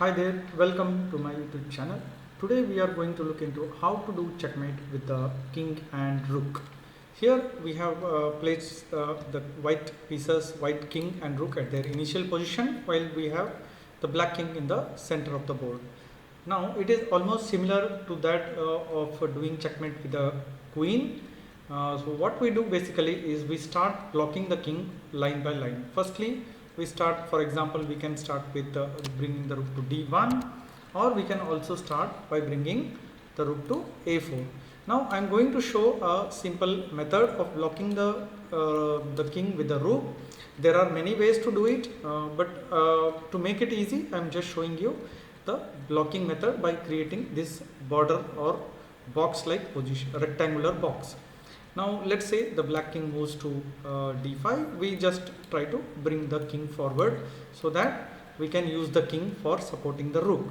Hi there, welcome to my YouTube channel. Today we are going to look into how to do checkmate with the king and rook. Here we have placed the white pieces, white king and rook at their initial position, while we have the black king in the center of the board. Now it is almost similar to that of doing checkmate with the queen. So what we do basically is we start blocking the king line by line. Firstly, we start, for example, we can start with bringing the rook to d1, or we can also start by bringing the rook to a4. Now I am going to show a simple method of blocking the king with the rook. There are many ways to do it, but to make it easy, I am just showing you the blocking method by creating this border or box like position, rectangular box. Now let's say the black king moves to d5. We just try to bring the king forward so that we can use the king for supporting the rook.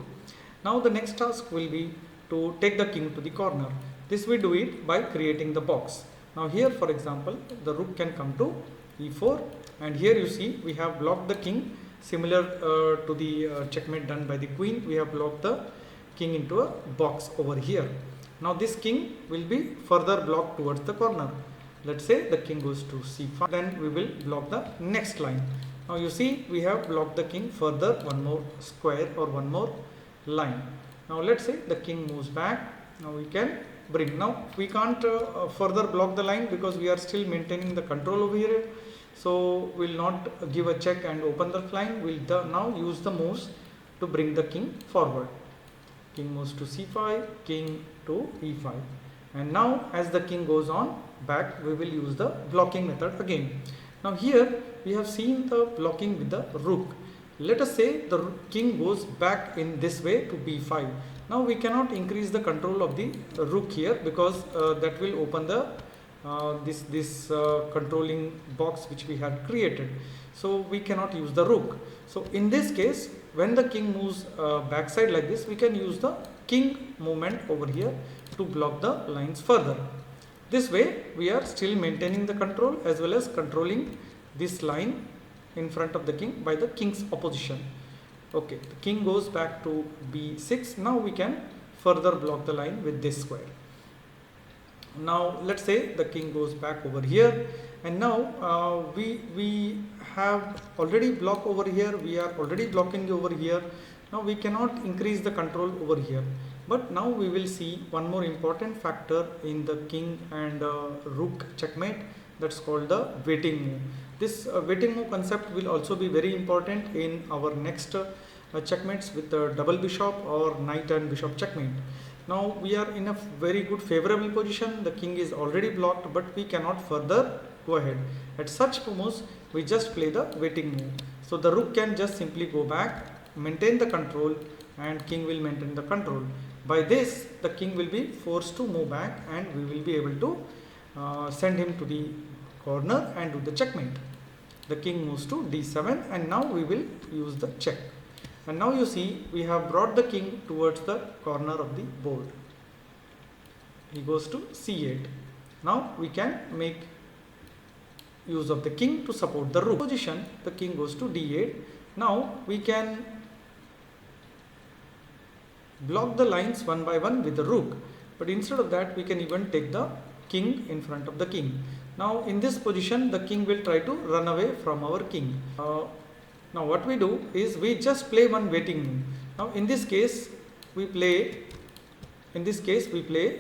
Now the next task will be to take the king to the corner. This we do it by creating the box. Now here, for example, the rook can come to e4, and here you see we have blocked the king similar to the checkmate done by the queen. We have blocked the king into a box over here. Now this king will be further blocked towards the corner. Let's say the king goes to c5, then we will block the next line. Now you see we have blocked the king further, one more square or one more line. Now let's say the king moves back. Now we can bring. Now we can't further block the line because we are still maintaining the control over here. So we will not give a check and open the line. We will now use the moves to bring the king forward. King moves to c5, king to e5, and now as the king goes on back, we will use the blocking method again. Now here we have seen the blocking with the rook. Let us say the king goes back in this way to b5. Now we cannot increase the control of the rook here because that will open the this controlling box which we had created. So we cannot use the rook. So in this case, when the king moves backside like this, we can use the king movement over here to block the lines further. This way we are still maintaining the control as well as controlling this line in front of the king by the king's opposition. Okay, the king goes back to b6. Now we can further block the line with this square. Now let's say the king goes back over here, and now we have already blocked over here, we are already blocking over here. Now we cannot increase the control over here, but now we will see one more important factor in the king and rook checkmate, that's called the waiting move. This waiting move concept will also be very important in our next checkmates with the double bishop or knight and bishop checkmate. Now we are in a very good favorable position. The king is already blocked, but we cannot further go ahead. At such moves, we just play the waiting move. So the rook can just simply go back, maintain the control, and king will maintain the control. By this, the king will be forced to move back, and we will be able to send him to the corner and do the checkmate. The king moves to d7, and now we will use the check. And now you see we have brought the king towards the corner of the board. He goes to c8. Now we can make use of the king to support the rook position. The king goes to d8. Now we can block the lines one by one with the rook, but instead of that we can even take the king in front of the king. Now in this position the king will try to run away from our king. Now what we do is we just play one waiting move. Now in this case we play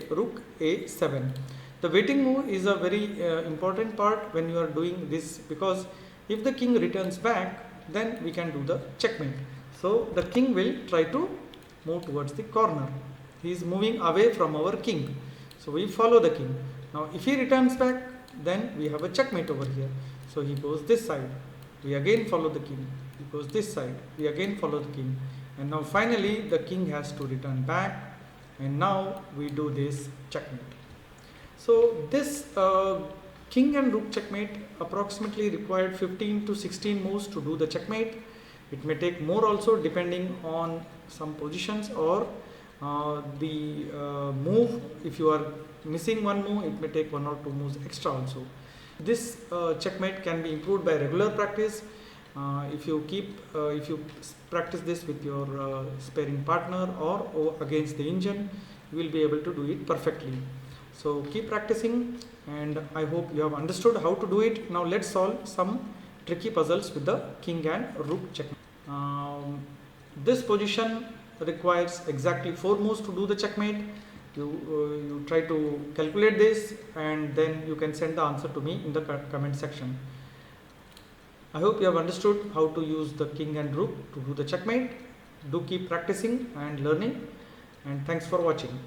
rook a7. The waiting move is a very important part when you are doing this, because if the king returns back, then we can do the checkmate. So the king will try to move towards the corner. He is moving away from our king. So we follow the king. Now if he returns back, then we have a checkmate over here. So he goes this side. We again follow the king. He goes this side. We again follow the king. And now finally the king has to return back. And now we do this checkmate. So this king and rook checkmate approximately required 15 to 16 moves to do the checkmate. It may take more also depending on some positions or the move. If you are missing one move, it may take one or two moves extra also. This checkmate can be improved by regular practice. If you practice this with your sparring partner or against the engine, you will be able to do it perfectly. So keep practicing, and I hope you have understood how to do it. Now let's solve some tricky puzzles with the king and rook checkmate. This position requires exactly 4 moves to do the checkmate. You try to calculate this, and then you can send the answer to me in the comment section. I hope you have understood how to use the king and rook to do the checkmate. Do keep practicing and learning, and thanks for watching.